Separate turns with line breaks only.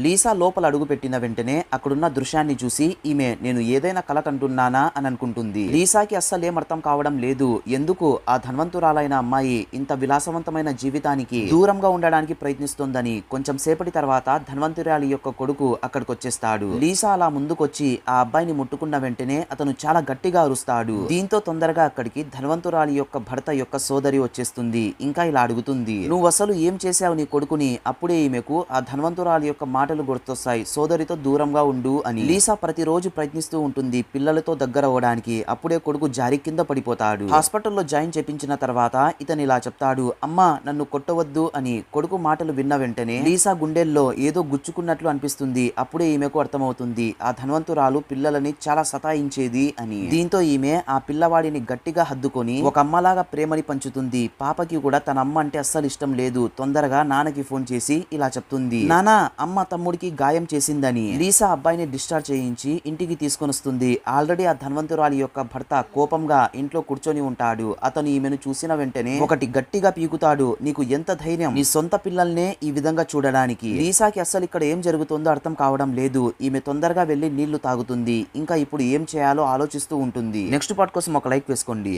Lisa లోపల అడుగుపెట్టిన వెంటనే అక్కడున్న దృశ్యాన్ని చూసి ఈమె నేను ఏదైనా కల కంటున్నానా అని అనుకుంటుంది. లీసాకి అస్సలేం అర్థం కావడం లేదు. ఎందుకు ఆ ధనవంతురాలైన అమ్మాయి ఇంత విలాసవంతమైన జీవితానికి దూరంగా ఉండడానికి ప్రయత్నిస్తోందని. కొంచెం సేపటి తర్వాత ధనవంతురాలి యొక్క కొడుకు అక్కడికొచ్చేస్తాడు. లీసా అలా ముందుకొచ్చి ఆ అబ్బాయిని ముట్టుకున్న వెంటనే అతను చాలా గట్టిగా అరుస్తాడు. దీంతో తొందరగా అక్కడికి ధనవంతురాలి యొక్క భర్త యొక్క సోదరి వచ్చేస్తుంది. ఇంకా ఇలా అడుగుతుంది, నువ్వు అసలు ఏం చేశావు నీ కొడుకుని? అప్పుడే ఈమెకు ఆ ధనవంతురాలి యొక్క మాటలు గుర్తొస్తాయి, సోదరితో దూరంగా ఉండు అని. లీసా ప్రతిరోజు ప్రయత్నిస్తూ ఉంటుంది పిల్లలతో దగ్గర అవ్వడానికి. అప్పుడే కొడుకు జారి కింద పడిపోతాడు. హాస్పిటల్లో జాయిన్ చేపించిన తర్వాత ఇతను ఇలా చెప్తాడు, అమ్మా నన్ను కొట్టవద్దు అని. కొడుకు మాటలు విన్న వెంటనే లీసా గుండెల్లో ఏదో గుచ్చుకున్నట్లు అనిపిస్తుంది. అప్పుడే ఈమెకు అర్థమవుతుంది ఆ ధనవంతురాలు పిల్లలని చాలా సతాయించేది అని. దీంతో ఈమె ఆ పిల్లవాడిని గట్టిగా హద్దుకొని ఒక అమ్మలాగా ప్రేమని పంచుతుంది. పాపకి కూడా తన అమ్మ అంటే అస్సలు ఇష్టం లేదు. తొందరగా నాన్నకి ఫోన్ చేసి ఇలా చెప్తుంది, నానా అమ్మ తమ్ముడికి గాయం చేసిందని. లీసా అబ్బాయిని డిశ్చార్జ్ చేయించి ఇంటికి తీసుకొని వస్తుంది. ఆల్రెడీ ఆ ధనవంతురాలి యొక్క భర్త కోపంగా ఇంట్లో కూర్చొని ఉంటాడు. అతను ఈమెను చూసిన వెంటనే ఒకటి గట్టిగా పీకుతాడు, నీకు ఎంత ధైర్యం నీ సొంత పిల్లల్నే ఈ విధంగా చూడడానికి. లీసాకి అస్సలు ఇక్కడ ఏం జరుగుతుందో అర్థం కావడం లేదు. ఈమె తొందరగా వెళ్లి నీళ్లు తాగుతుంది. ఇంకా ఇప్పుడు ఏం చేయాలో ఆలోచిస్తూ ఉంటుంది. నెక్స్ట్ పార్ట్ కోసం ఒక లైక్ వేసుకోండి.